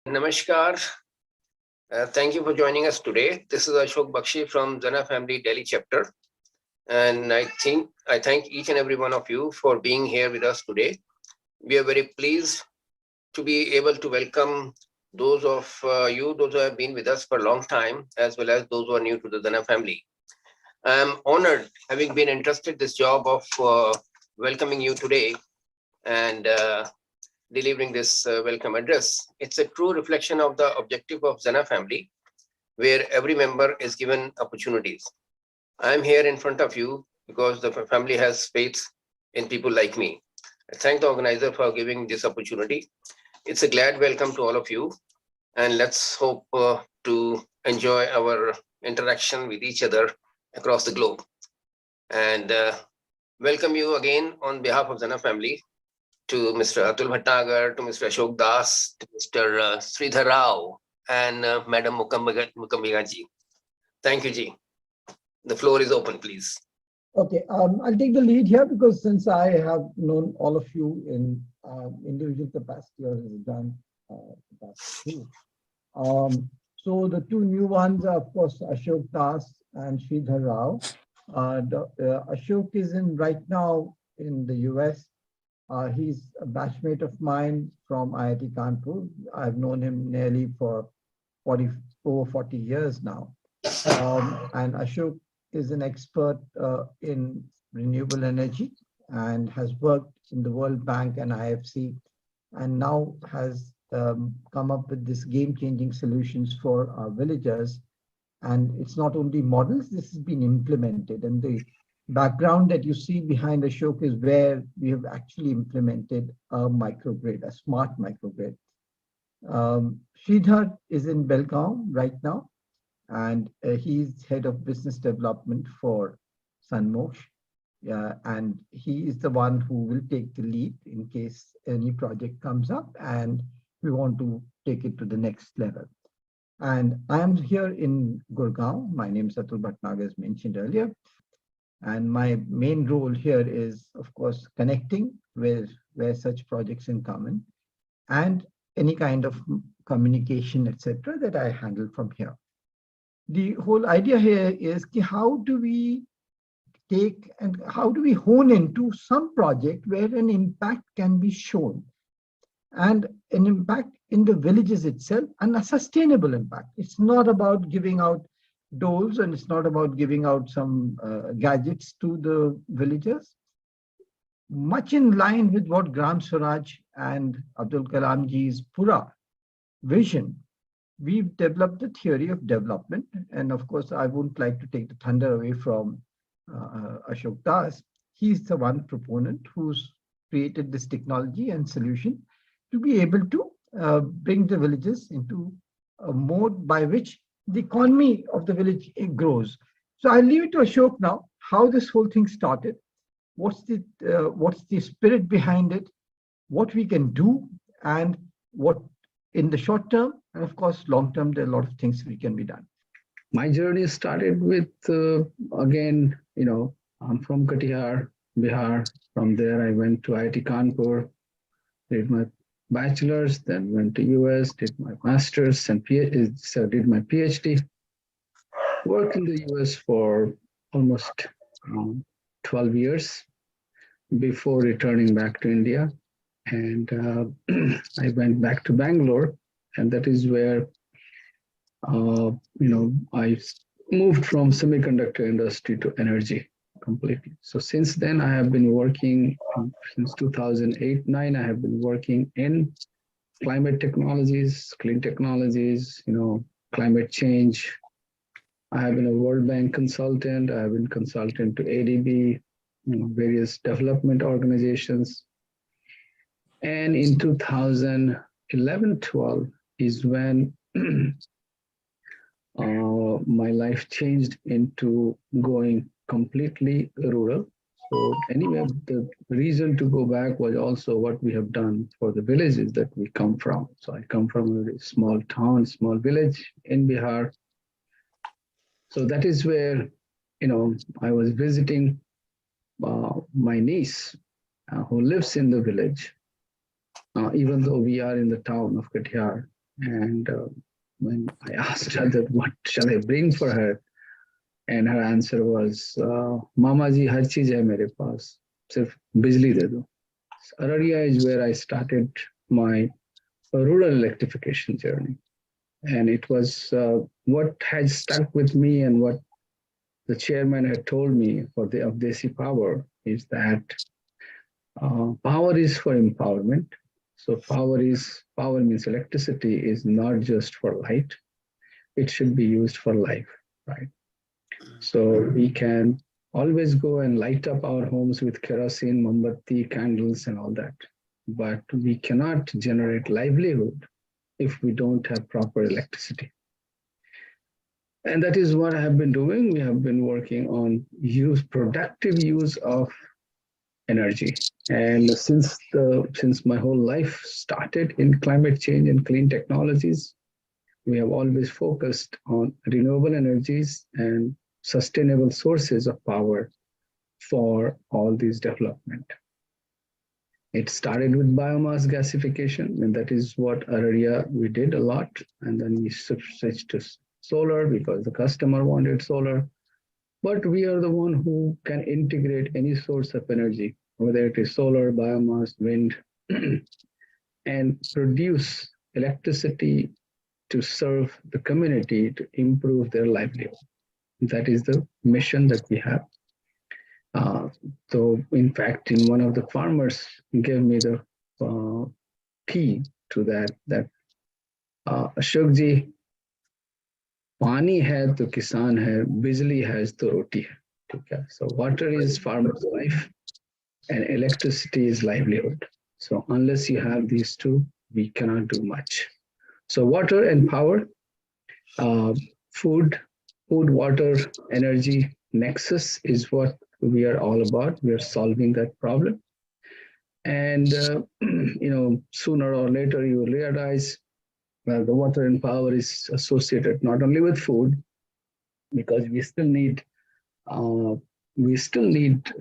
Namaskar. Thank you for joining us today. This is Ashok Bakshi from XENA Family Delhi Chapter. And I thank each and every one of you for being here with us today. We are very pleased to be able to welcome those of those who have been with us for a long time, as well as those who are new to the XENA family. I am honored, having been entrusted this job of welcoming you today and delivering this welcome address. It's a true reflection of the objective of XENA family, where every member is given opportunities. I'm here in front of you because the family has faith in people like me. I thank the organizer for giving this opportunity. It's a glad welcome to all of you, and let's hope to enjoy our interaction with each other across the globe. And welcome you again on behalf of XENA family to Mr. Atul Bhatnagar, to Mr. Ashok Das, to Mr. Sreedhar Rao, and Madam Mookambika ji. Thank you, ji. The floor is open, please. Okay, I'll take the lead here because since I have known all of you in individual capacity or as done capacity. So the two new ones are, of course, Ashok Das and Sreedhar Rao. Ashok is right now in the US. He's a batchmate of mine from IIT Kanpur. I've known him nearly for over 40 years now. And Ashok is an expert in renewable energy and has worked in the World Bank and IFC, and now has come up with this game-changing solutions for our villagers. And it's not only models, this has been implemented. And the background that you see behind Ashok is where we have actually implemented a microgrid, a smart microgrid. Sreedhar is in Belgaum right now, and he's head of business development for SunMoksha. And he is the one who will take the lead in case any project comes up and we want to take it to the next level. And I am here in Gurgaon. My name is Atul Bhatnagar, as mentioned earlier. And my main role here is, of course, connecting with where such projects in common and any kind of communication, etc., that I handle from here. The whole idea here is how do we take and how do we hone into some project where an impact can be shown, and an impact in the villages itself, and a sustainable impact. It's not about giving out doles, and it's not about giving out some gadgets to the villagers. Much in line with what Gram Swaraj and Abdul Kalam ji's Pura vision, we've developed the theory of development. And of course, I wouldn't like to take the thunder away from Ashok Das. He's the one proponent who's created this technology and solution to be able to bring the villages into a mode by which the economy of the village grows. So I'll leave it to Ashok now, how this whole thing started, what's the spirit behind it, what we can do, and what in the short term, and of course, long term, there are a lot of things we can be done. My journey started with, again, I'm from Katihar, Bihar. From there, I went to IIT Kanpur, did my bachelor's, then went to US, did my master's, and did my PhD. Worked in the US for almost 12 years before returning back to India. And I went back to Bangalore, and that is where, I moved from semiconductor industry to energy completely. So since then, I have been working, since 2008-9, I have been working in climate technologies, clean technologies, climate change. I have been a World Bank consultant. I have been consultant to ADB, various development organizations. And in 2011-12 is when my life changed into going completely rural. So anyway, the reason to go back was also what we have done for the villages that we come from. So I come from a very small town, small village in Bihar. So that is where, I was visiting my niece who lives in the village, even though we are in the town of Katihar. And when I asked her that what shall I bring for her, and her answer was, Mama ji, har cheez hai mere paas, sirf bijli de do. Araria is where I started my rural electrification journey. And it was what had stuck with me, and what the chairman had told me for the of Desi Power is that power is for empowerment. So power means electricity is not just for light, it should be used for life, right? So we can always go and light up our homes with kerosene, mombatti, candles, and all that. But we cannot generate livelihood if we don't have proper electricity. And that is what I have been doing. We have been working on productive use of energy. And since my whole life started in climate change and clean technologies, we have always focused on renewable energies and sustainable sources of power for all these development. It started with biomass gasification, and that is what Araria we did a lot. And then we switched to solar because the customer wanted solar. But we are the one who can integrate any source of energy, whether it is solar, biomass, wind, and produce electricity to serve the community to improve their livelihood. That is the mission that we have. So in fact, in one of the farmers gave me the key to that Ashok ji, पानी है तो किसान है, बिजली है तो रोटी है, ठीक है? So water is farmer's life and electricity is livelihood. So unless you have these two, we cannot do much. So water and power, food, water, energy nexus is what we are all about. We are solving that problem. And, sooner or later you will realize the water and power is associated not only with food, because we still need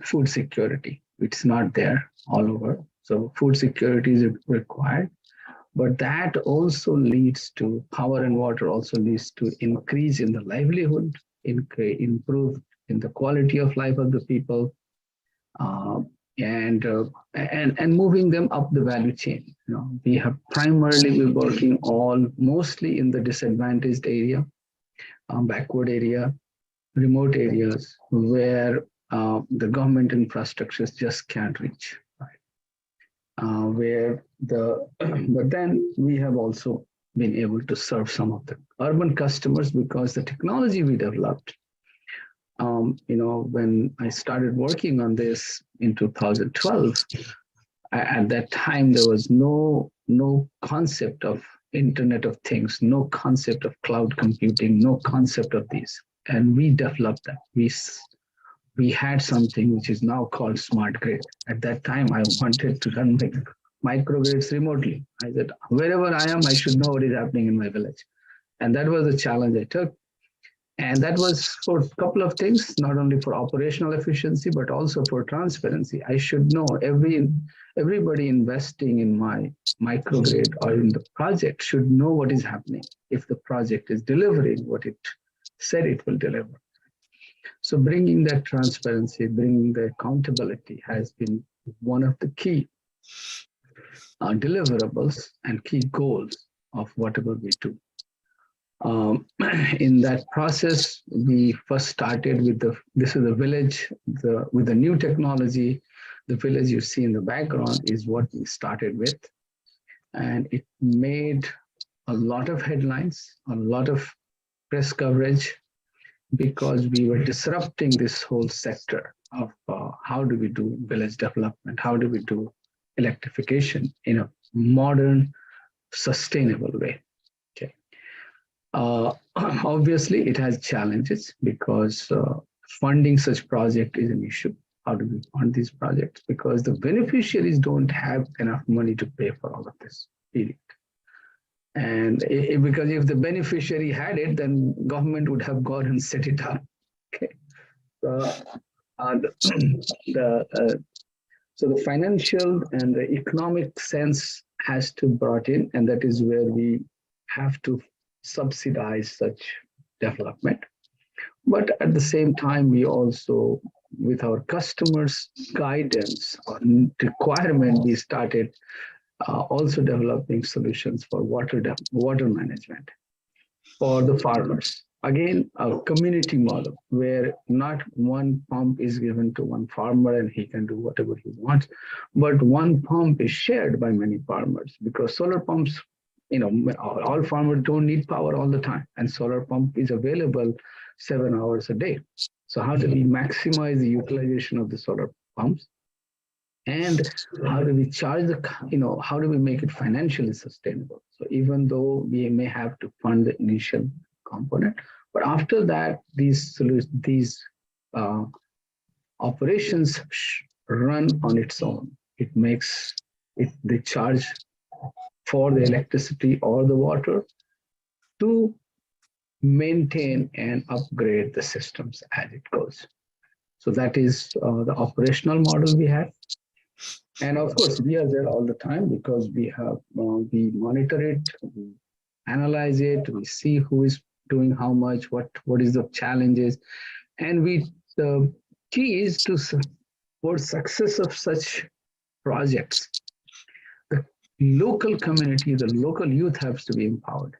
food security. It's not there all over. So food security is required. But that also leads to power and water also leads to increase in the livelihood, improve in the quality of life of the people, and moving them up the value chain. We have primarily been working mostly in the disadvantaged area, backward area, remote areas where the government infrastructures just can't reach. But then we have also been able to serve some of the urban customers because the technology we developed, when I started working on this in 2012, at that time there was no concept of Internet of Things, no concept of cloud computing, no concept of these, and we developed that. We had something which is now called smart grid. At that time, I wanted to run microgrids remotely. I said, wherever I am, I should know what is happening in my village. And that was the challenge I took. And that was for a couple of things, not only for operational efficiency, but also for transparency. I should know everybody investing in my microgrid or in the project should know what is happening if the project is delivering what it said it will deliver. So bringing that transparency, bringing the accountability has been one of the key deliverables and key goals of whatever we do. In that process, we first started with this is the village, with the new technology. The village you see in the background is what we started with. And it made a lot of headlines, a lot of press coverage, because we were disrupting this whole sector of how do we do village development, how do we do electrification in a modern, sustainable way. Okay. Obviously, it has challenges because funding such project is an issue. How do we fund these projects? Because the beneficiaries don't have enough money to pay for all of this, period. And because if the beneficiary had it, then government would have gone and set it up. Okay. So the financial and the economic sense has to be brought in, and that is where we have to subsidize such development. But at the same time, we also, with our customers' guidance or requirement, we started also developing solutions for water management for the farmers. Again, a community model where not one pump is given to one farmer and he can do whatever he wants, but one pump is shared by many farmers, because solar pumps, all farmers don't need power all the time, and solar pump is available 7 hours a day. So how do we maximize the utilization of the solar pumps? And how do we charge how do we make it financially sustainable? So even though we may have to fund the initial component, but after that, these operations run on its own. It makes it, they charge for the electricity or the water to maintain and upgrade the systems as it goes. So that is the operational model we have. And of course, we are there all the time because we monitor it, we analyze it, we see who is doing how much, what is the challenges, and the key is to for success of such projects, the local community, the local youth has to be empowered.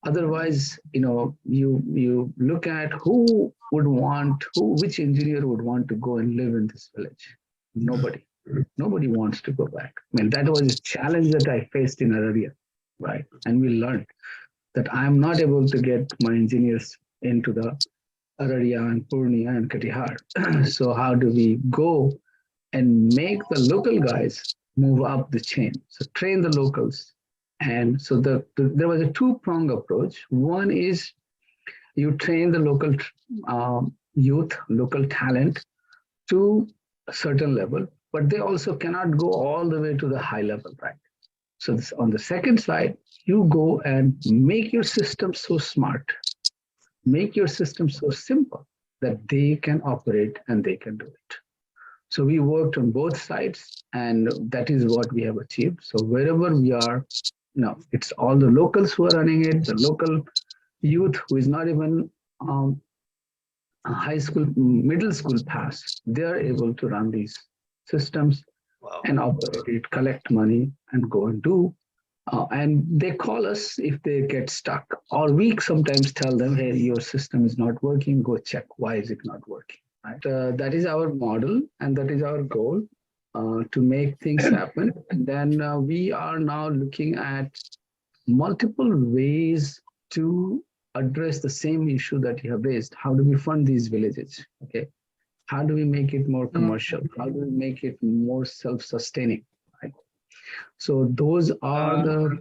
Otherwise, you look at which engineer would want to go and live in this village? Nobody wants to go back. I mean, that was a challenge that I faced in Araria, right? And we learned that I'm not able to get my engineers into the Araria and Purnia and Katihar. So how do we go and make the local guys move up the chain? So train the locals. And so there was a two-pronged approach. One is you train the local youth, local talent to a certain level, but they also cannot go all the way to the high level, right? So on the second side, you go and make your system so smart, make your system so simple that they can operate and they can do it. So we worked on both sides, and that is what we have achieved. So wherever we are, it's all the locals who are running it, the local youth who is not even high school, middle school pass, they are able to run these systems. Wow. And operate it, collect money, and go and do. And they call us if they get stuck, or we sometimes tell them, hey, your system is not working, go check, why is it not working? Right? That is our model, and that is our goal, to make things happen. And then we are now looking at multiple ways to address the same issue that you have raised. How do we fund these villages? Okay. How do we make it more commercial? How do we make it more self-sustaining? Right? So those are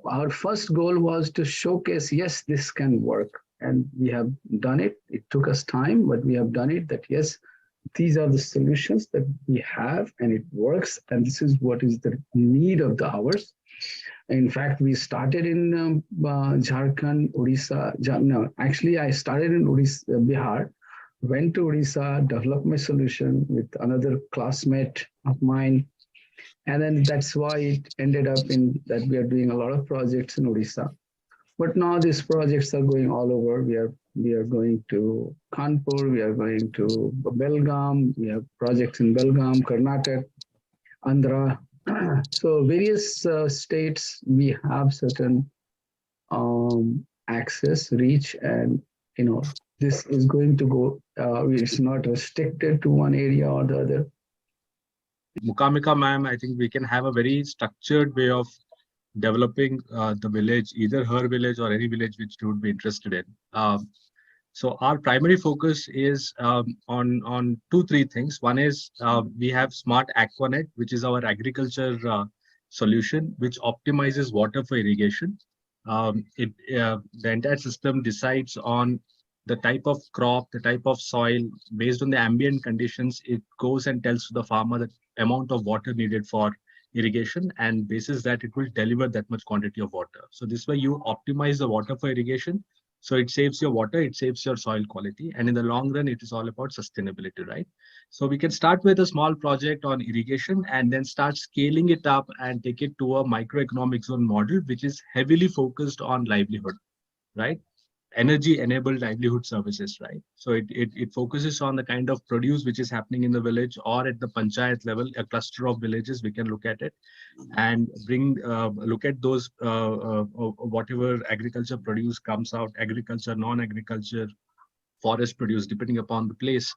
our first goal was to showcase, yes, this can work. And we have done it. It took us time, but we have done it, that yes, these are the solutions that we have and it works. And this is what is the need of the hours. In fact, we started in Jharkhand, Odisha. No, actually, I started in Odisha, Bihar. Went to Odisha, developed my solution with another classmate of mine. And then that's why it ended up in that we are doing a lot of projects in Odisha. But now these projects are going all over. We are going to Kanpur, we are going to Belgaum, we have projects in Belgaum, Karnataka, Andhra. So various states, we have certain access, reach, and this is going to go, it's not restricted to one area or the other. Mookambika Ma'am, I think we can have a very structured way of developing the village, either her village or any village which you would be interested in. So our primary focus is on 2-3 things. One is we have Smart Aquanet, which is our agriculture solution, which optimizes water for irrigation. The entire system decides on the type of crop, the type of soil, based on the ambient conditions. It goes and tells to the farmer the amount of water needed for irrigation, and basis that it will deliver that much quantity of water. So this way you optimize the water for irrigation, So it saves your water, it saves your soil quality, and in the long run, it is all about sustainability, right? So we can start with a small project on irrigation and then start scaling it up and take it to a microeconomic zone model, which is heavily focused on livelihood, right? Energy enabled livelihood services, right? So it focuses on the kind of produce which is happening in the village or at the panchayat level, a cluster of villages, we can look at it and look at those whatever agriculture produce comes out, agriculture, non-agriculture, forest produce, depending upon the place,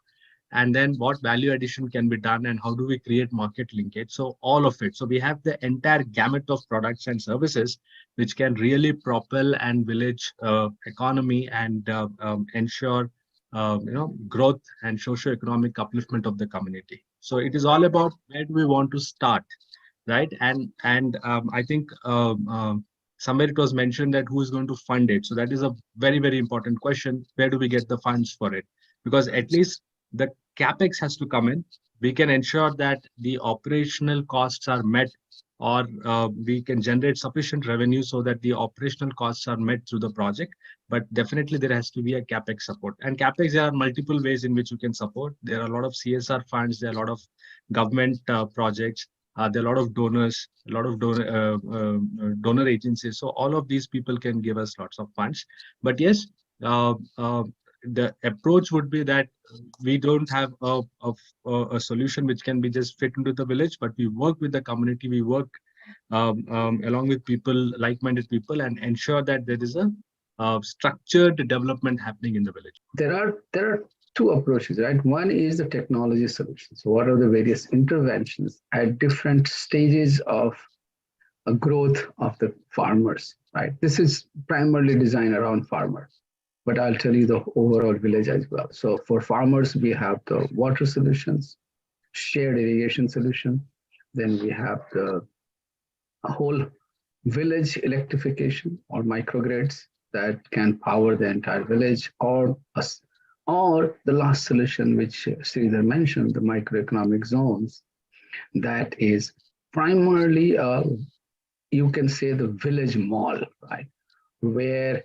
and then what value addition can be done and how do we create market linkage. So all of it. So we have the entire gamut of products and services which can really propel and village economy and ensure growth and socio-economic upliftment of the community. So it is all about where do we want to start, right? And I think somewhere it was mentioned that who is going to fund it. So that is a very, very important question. Where do we get the funds for it? Because at least the capex has to come in. We can ensure that the operational costs are met, or we can generate sufficient revenue so that the operational costs are met through the project. But definitely there has to be a capex support. And capex, there are multiple ways in which you can support. There are a lot of CSR funds, there are a lot of government projects. There are a lot of donors, a lot of donor agencies. So all of these people can give us lots of funds. But yes, the approach would be that we don't have a solution which can be just fit into the village, but we work with the community, we work along with people, like-minded people, and ensure that there is a structured development happening in the village. There are two approaches, right? One is the technology solutions. What are the various interventions at different stages of a growth of the farmers, right? This is primarily designed around farmers, but I'll tell you the overall village as well. So for farmers, we have the water solutions, shared irrigation solution. Then we have the whole village electrification or microgrids that can power the entire village, or the last solution, which Sreedhar mentioned, the microeconomic zones, that is primarily, you can say, the village mall, right? Where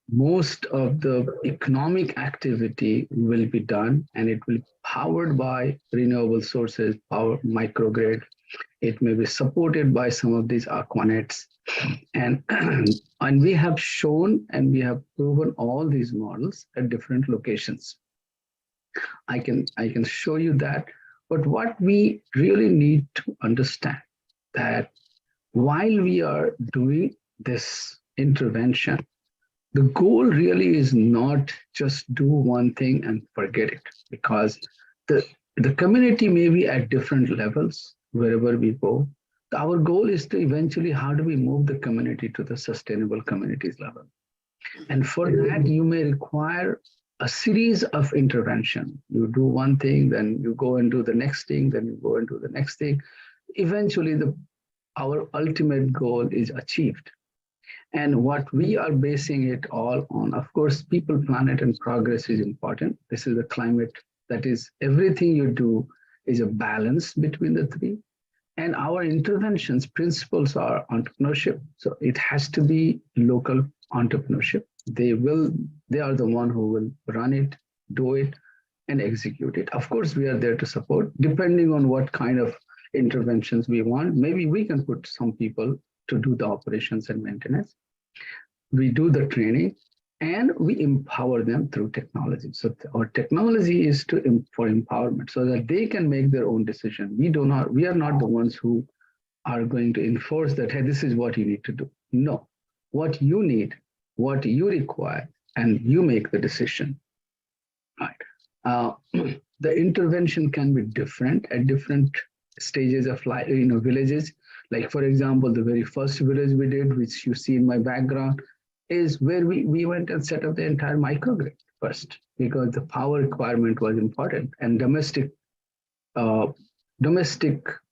most of the economic activity will be done, and it will be powered by renewable sources, power microgrid. It may be supported by some of these aquanets. And, and we have shown and we have proven all these models at different locations. I can show you that. But what we really need to understand that while we are doing this intervention, the goal really is not just do one thing and forget it, because the community may be at different levels wherever we go. Our goal is to eventually, how do we move the community to the sustainable communities level? And for that, you may require a series of intervention. You do one thing, then you go and do the next thing, then you go and do the next thing. Eventually, our ultimate goal is achieved. And what we are basing it all on, of course, people, planet, and progress is important. This is the climate. That is, everything you do is a balance between the three. And our interventions principles are entrepreneurship. So it has to be local entrepreneurship. They are the one who will run it, do it, and execute it. Of course, we are there to support, depending on what kind of interventions we want. Maybe we can put some people to do the operations and maintenance. We do the training, and we empower them through technology. So our technology is for empowerment, so that they can make their own decision. We are not the ones who are going to enforce that, hey, this is what you need to do. No, what you need, what you require, and you make the decision. Right. The intervention can be different at different stages of life, villages. Like, for example, the very first village we did, which you see in my background, is where we went and set up the entire microgrid first, because the power requirement was important, and domestic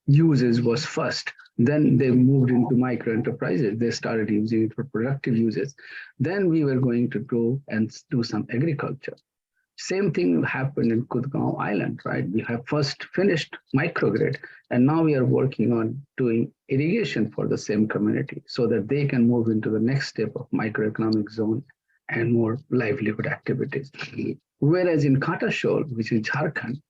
uses was first. Then they moved into micro enterprises. They started using it for productive uses. Then we were going to go and do some agriculture. Same thing happened in Kudgaon Island, right? We have first finished microgrid, and now we are working on doing irrigation for the same community so that they can move into the next step of microeconomic zone and more livelihood activities. Whereas in Katashol, which is Jharkhand,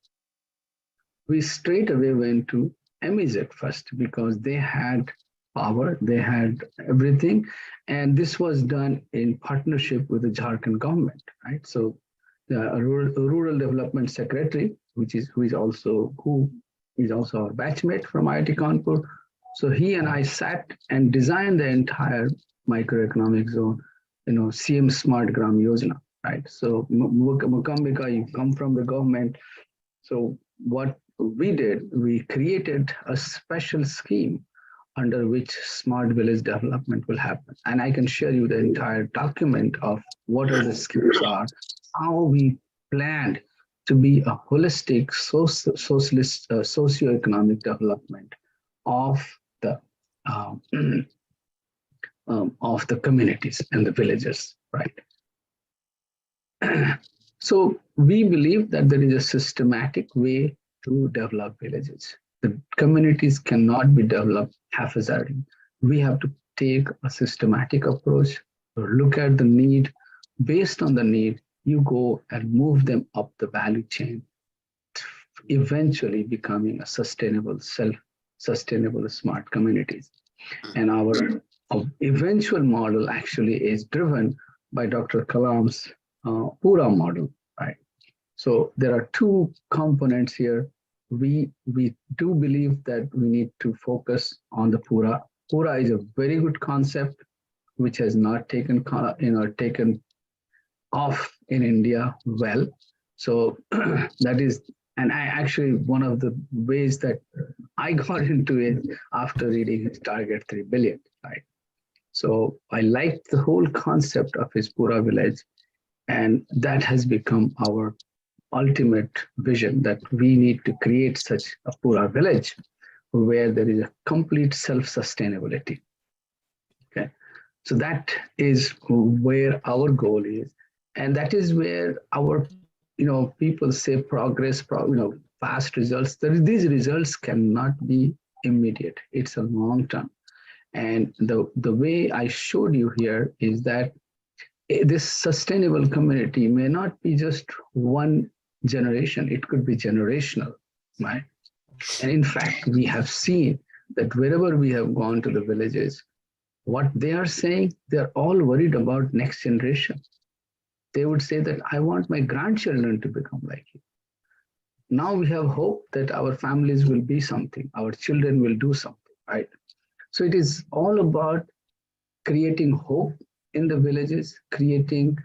we straight away went to MEZ first because they had power, they had everything. And this was done in partnership with the Jharkhand government, right? So the rural development secretary, who is also our batchmate from IIT Kanpur. So he and I sat and designed the entire microeconomic zone, CM Smart Gram Yojana, right? So Mookambika, you come from the government. So what we did, we created a special scheme under which smart village development will happen. And I can share you the entire document of what are the schemes are, how we planned to be a holistic socialist socioeconomic development of the communities and the villages, right? So we believe that there is a systematic way to develop villages. The communities cannot be developed haphazardly. We have to take a systematic approach, look at the need. Based on the need, you go and move them up the value chain, eventually becoming a sustainable, self-sustainable smart communities. And our eventual model actually is driven by Dr. Kalam's Pura model, right? So there are two components here. We do believe that we need to focus on the Pura. Pura is a very good concept, which has not taken off in India well. So that is, and I actually, one of the ways that I got into it after reading his Target 3 billion, right? So I liked the whole concept of his Pura village, and that has become our ultimate vision, that we need to create such a Pura village where there is a complete self-sustainability. Okay, so that is where our goal is, and that is where our people say progress, fast results. These results cannot be immediate. It's a long term, and the way I showed you here is that this sustainable community may not be just one generation, it could be generational, right? And in fact, we have seen that wherever we have gone to the villages, what they are saying, they're all worried about next generation. They would say that I want my grandchildren to become like you. Now we have hope that our families will be something, our children will do something, right? So it is all about creating hope in the villages, creating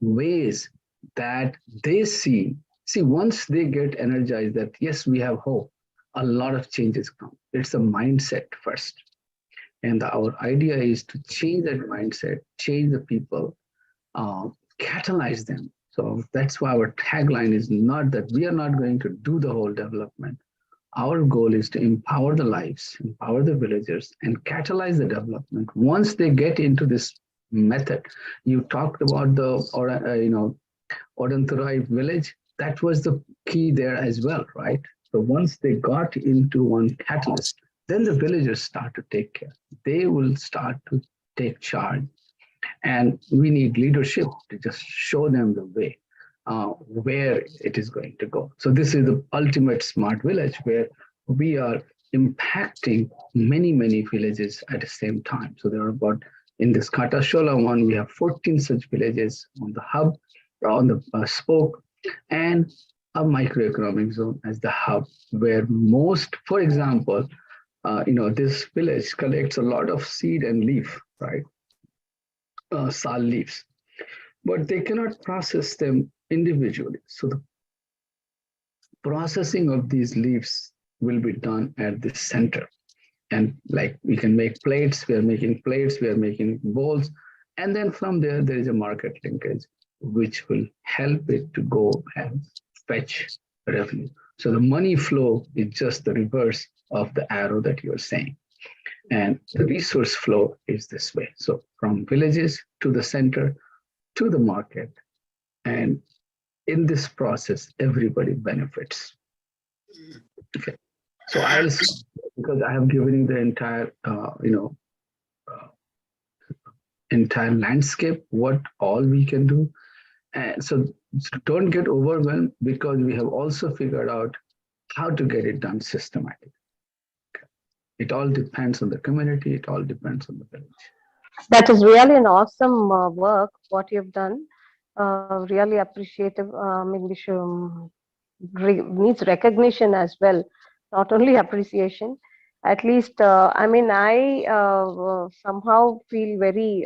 ways that they see once they get energized that yes, we have hope, a lot of changes come. It's a mindset first, and our idea is to change that mindset, change the people, catalyze them. So that's why our tagline is not that we are not going to do the whole development. Our goal is to empower the lives, empower the villagers, and catalyze the development. Once they get into this method, you talked about the Odanturai village. That was the key there as well, right? So once they got into one catalyst, then the villagers start to take care. They will start to take charge. And we need leadership to just show them the way, where it is going to go. So this is the ultimate smart village where we are impacting many, many villages at the same time. So there are about, in this Katashola one, we have 14 such villages on the hub, on the spoke, and a microeconomic zone as the hub, where most, for example, this village collects a lot of seed and leaf, right? Sal leaves, but they cannot process them individually. So the processing of these leaves will be done at the center. And like we can make plates, we are making plates, we are making bowls. And then from there, there is a market linkage, which will help it to go and fetch revenue. So the money flow is just the reverse of the arrow that you're saying. And the resource flow is this way. So from villages to the center, to the market. And in this process, everybody benefits. Okay. So I'll, because I have given you the entire, entire landscape, what all we can do. And so don't get overwhelmed, because we have also figured out how to get it done systematically. It all depends on the community. It all depends on the village. That is really an awesome work, what you've done. Really appreciative. I mean, we should, needs recognition as well, not only appreciation. At least, I mean, I somehow feel very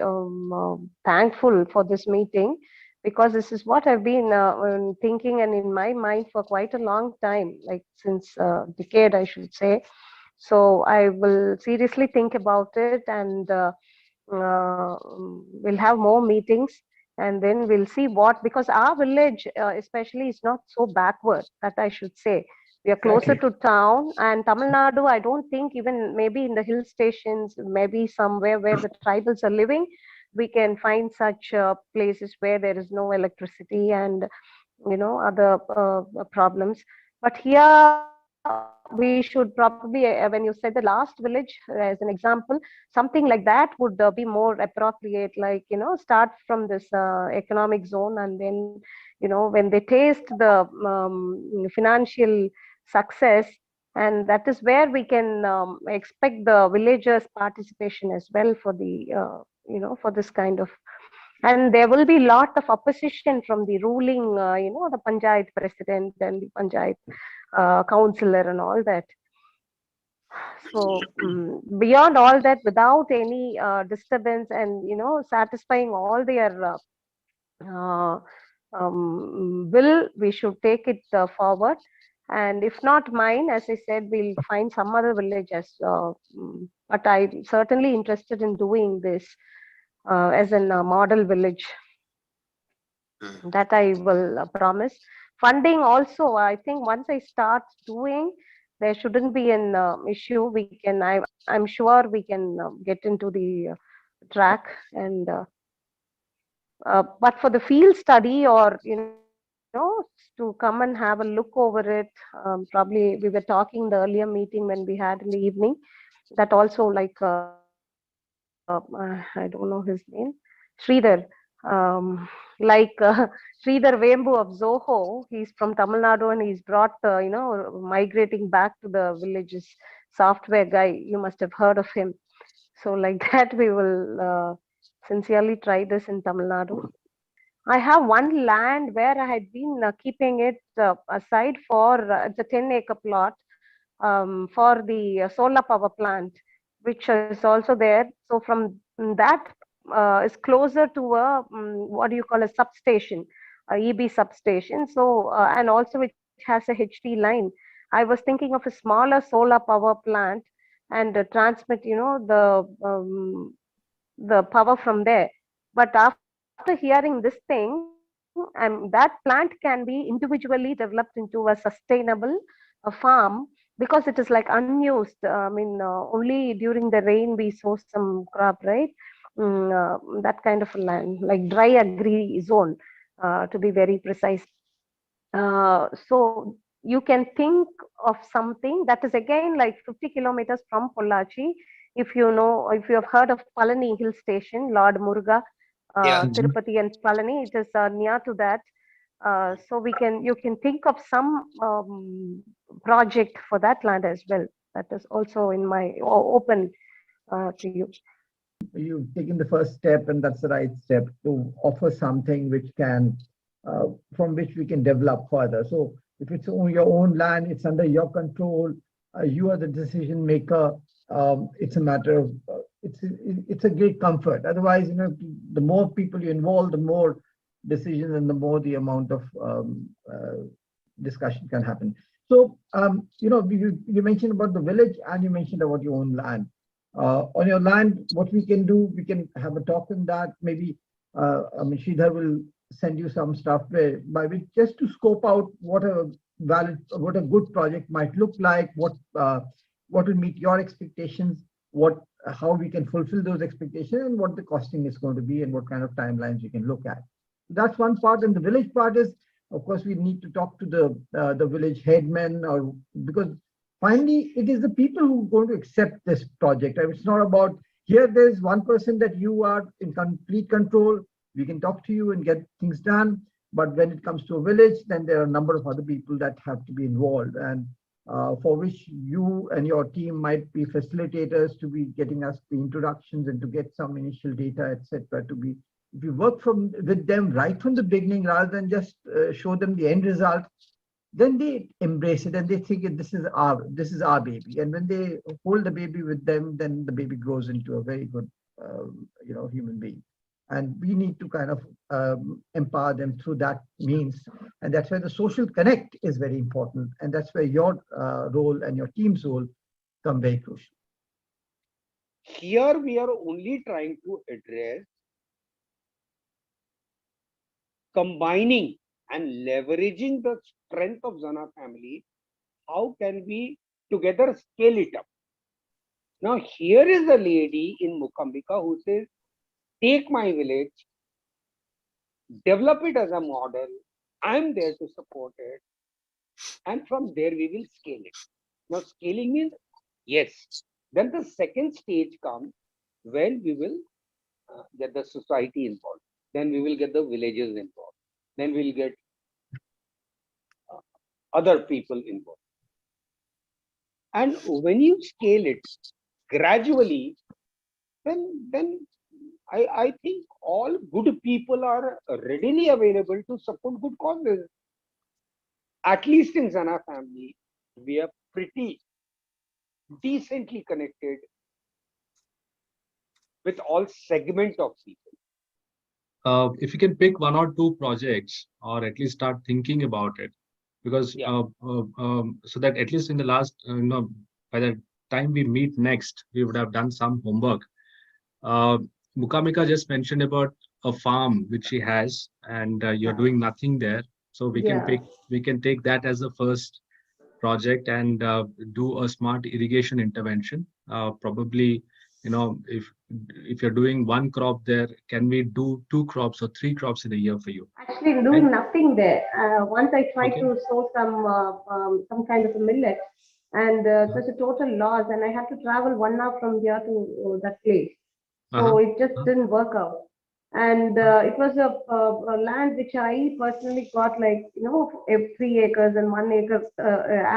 thankful for this meeting, because this is what I've been thinking and in my mind for quite a long time, like since a decade, I should say. So I will seriously think about it, and we'll have more meetings, and then we'll see what, because our village especially is not so backward, that I should say. We are closer to town, and Tamil Nadu, I don't think, even maybe in the hill stations, maybe somewhere where the tribals are living, we can find such places where there is no electricity and other problems. But here we should probably, when you said the last village as an example, something like that would be more appropriate, like start from this economic zone, and then when they taste the financial success, and that is where we can expect the villagers participation as well for the for this kind of. And there will be lot of opposition from the ruling the panchayat president and the panchayat councillor and all that. So beyond all that, without any disturbance, and satisfying all their uh, will, we should take it forward. And if not mine, as I said, we'll find some other villages. But I'm certainly interested in doing this as a model village. That I will promise. Funding also, I think once I start doing, there shouldn't be an issue. We can, I'm sure we can get into the track. And but for the field study, or to come and have a look over it, probably we were talking the earlier meeting when we had in the evening, that also, like I don't know his name, Sridhar, like Sridhar Vembu of Zoho. He's from Tamil Nadu, and he's brought migrating back to the villages, software guy. You must have heard of him. So like that, we will sincerely try this in Tamil Nadu. I have one land where I had been keeping it aside for it's a 10-acre plot for the solar power plant, which is also there. So from that is closer to a what do you call, a substation, a EB substation. So and also which has a HT line. I was thinking of a smaller solar power plant and transmit, the power from there. But after hearing this thing, that plant can be individually developed into a sustainable farm, because it is like unused. I mean, only during the rain we sow some crop, right? That kind of a land, like dry agri zone, to be very precise. So you can think of something that is again like 50 kilometers from Pollachi. If you have heard of Palani hill station, Lord Muruga, Yeah. Tirupati and Palani, it is near to that. So you can think of some project for that land as well. That is also in my open to you. You've taken the first step, and that's the right step, to offer something which can, from which we can develop further. So if it's your own land, it's under your control, you are the decision maker. It's a matter of, it's a great comfort. Otherwise, the more people you involve, the more decisions and the more the amount of discussion can happen. So, you mentioned about the village, and you mentioned about your own land. On your land, what we can do, we can have a talk on that. Maybe Sridhar will send you some stuff by which just to scope out what a good project might look like, what will meet your expectations, how we can fulfill those expectations, and what the costing is going to be, and what kind of timelines you can look at. That's one part. And the village part is, of course, we need to talk to the village headmen, because finally, it is the people who are going to accept this project. It's not about Here, there's one person that you are in complete control. We can talk to you and get things done. But when it comes to a village, then there are a number of other people that have to be involved, and for which you and your team might be facilitators to be getting us the introductions and to get some initial data, etc. To be, if you work with them right from the beginning, rather than just show them the end result, then they embrace it and they think this is our baby. And when they hold the baby with them, then the baby grows into a very good human being. And we need to kind of empower them through that means. And that's where the social connect is very important. And that's where your role and your team's role come very crucial. Here we are only trying to address combining and leveraging the strength of XENA family. How can we together scale it up? Now, here is a lady in Mookambika who says, take my village, develop it as a model. I'm there to support it. And from there, we will scale it. Now, scaling means, yes. Then the second stage comes when we will get the society involved. Then we will get the villages involved. Then we'll get other people involved. And when you scale it gradually, then I think all good people are readily available to support good causes. At least in XENA family, we are pretty decently connected with all segment of people. If you can pick one or two projects, or at least start thinking about it, because Yeah. so that at least in the last, by the time we meet next, we would have done some homework. Mookambika just mentioned about a farm which she has, and you're doing nothing there. So we can take that as the first project and do a smart irrigation intervention. Probably, if you're doing one crop there, can we do 2 crops or 3 crops in a year for you? Actually, doing nothing there. Once I tried Okay. to sow some kind of a millet, and it was a total loss, and I had to travel 1 hour from here to that place. So it just didn't work out. And it was a land which I personally got, like 3 acres and 1 acre,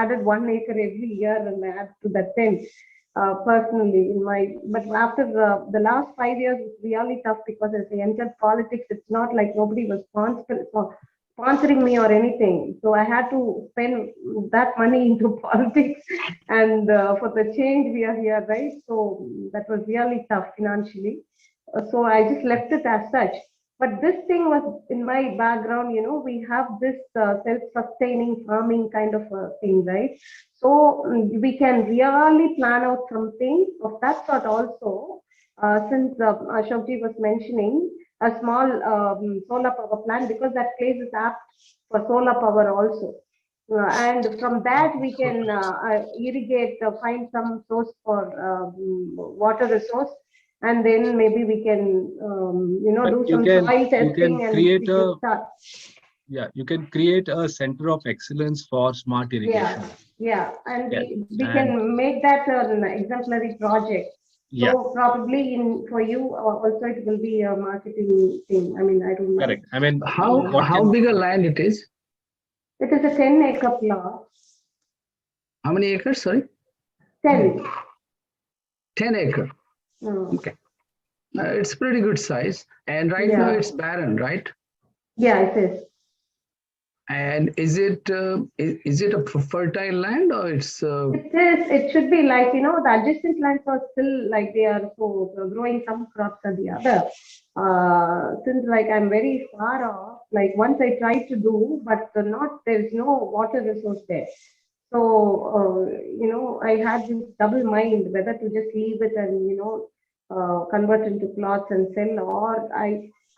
added 1 acre every year, and I add to that 10. Personally, but after the last 5 years, it's really tough because as I entered politics, it's not like nobody was sponsoring me or anything. So I had to spend that money into politics, and for the change, we are here, right? So that was really tough financially. So I just left it as such. But this thing was in my background, we have this self-sustaining farming kind of a thing, right? So we can really plan out something of that sort also. Since Ashokji was mentioning a small solar power plant, because that place is apt for solar power also. And from that we can irrigate, find some source for water resource, and then maybe we can do some soil testing and we can start. Yeah, you can create a center of excellence for smart irrigation. Yeah, and we can make that an exemplary project. So probably for you also it will be a marketing thing. I mean, I don't know. Correct. I mean, how big a land it is? It is a 10-acre plot. How many acres? Sorry. 10. 10 acre. Okay. It's pretty good size. And right now it's barren, right? Yeah, it is. And is it a fertile land, or it's? It is. It should be like, the adjacent lands are still like they are growing some crops or the other. Since like I'm very far off, like once I tried to do, but there's no water resource there. So, I had this double mind whether to just leave it and, convert into plots and sell, or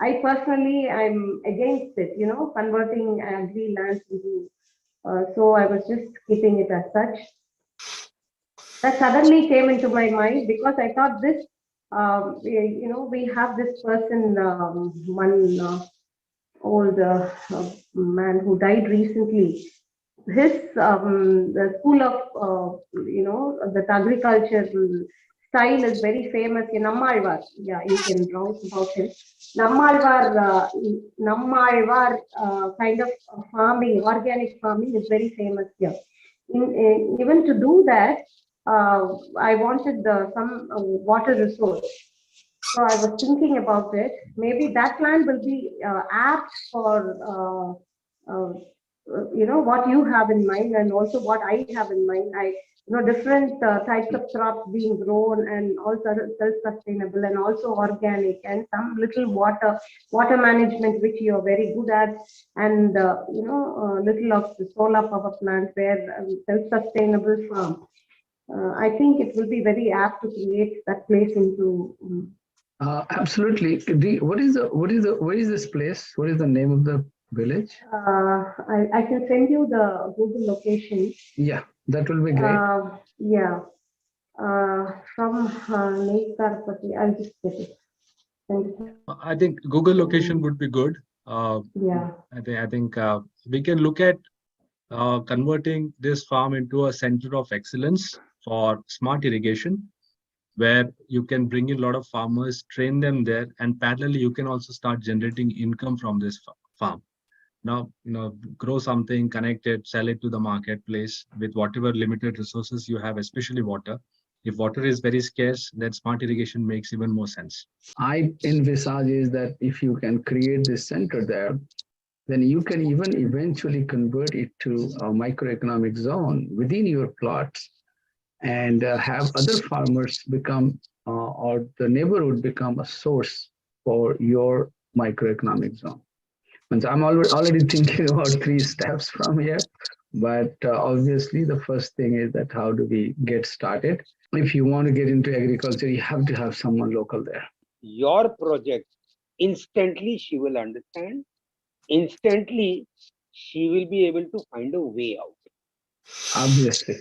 I personally, I'm against it, converting agri lands into, so I was just keeping it as such. That suddenly came into my mind because I thought this, we have this person, one old man who died recently. His the school of, that agricultural style is very famous. Nammalvar, yeah, you can browse about him. Nammalvar kind of farming, organic farming is very famous here. Even to do that, I wanted some water resource. So I was thinking about it. Maybe that land will be apt for what you have in mind and also what I have in mind. Different types of crops being grown and also self-sustainable and also organic, and some little water management which you are very good at, and little of the solar power plant where self-sustainable farm. I think it will be very apt to create that place into. Absolutely. Where is this place? What is the name of the village? I can send you the Google location. Yeah, that will be great. Yeah. From Nekarpati, I'll just get it. Thank you. I think Google location would be good. Yeah. I think we can look at converting this farm into a center of excellence for smart irrigation, where you can bring in a lot of farmers, train them there, and parallelly you can also start generating income from this farm. Now, grow something, connect it, sell it to the marketplace with whatever limited resources you have, especially water. If water is very scarce, then smart irrigation makes even more sense. I envisage is that if you can create this center there, then you can even eventually convert it to a microeconomic zone within your plots and have other farmers become or the neighborhood become a source for your microeconomic zone. And I'm already thinking about 3 steps from here, but obviously the first thing is that how do we get started? If you want to get into agriculture, you have to have someone local there. Your project, instantly she will understand. Instantly, she will be able to find a way out. Obviously.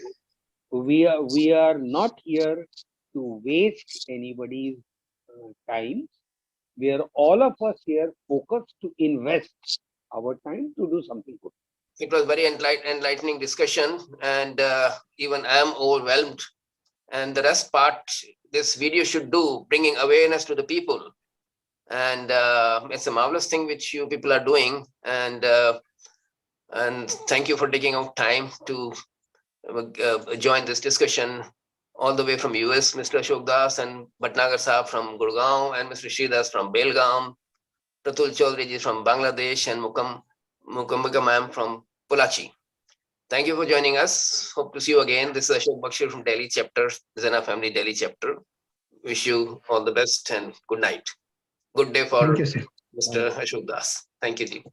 We are not here to waste anybody's time. We are all of us here focused to invest our time to do something good. It was very enlightening discussion, and even I am overwhelmed. And the rest part, this video should do, bringing awareness to the people. And it's a marvelous thing which you people are doing. And thank you for taking out time to join this discussion all the way from US, Mr. Ashok Das and Bhatnagar Saab from Gurgaon, and Mr. Sridhar from Belgaum, Atul Chaudhary from Bangladesh, and Mookambika Ma'am from Polachi. Thank you for joining us. Hope to see you again. This is Ashok Bakshi from Delhi chapter, XENA Family Delhi chapter. Wish you all the best and good night. Good day for Thank you, sir. Mr. Ashok Das. Thank you, Ji.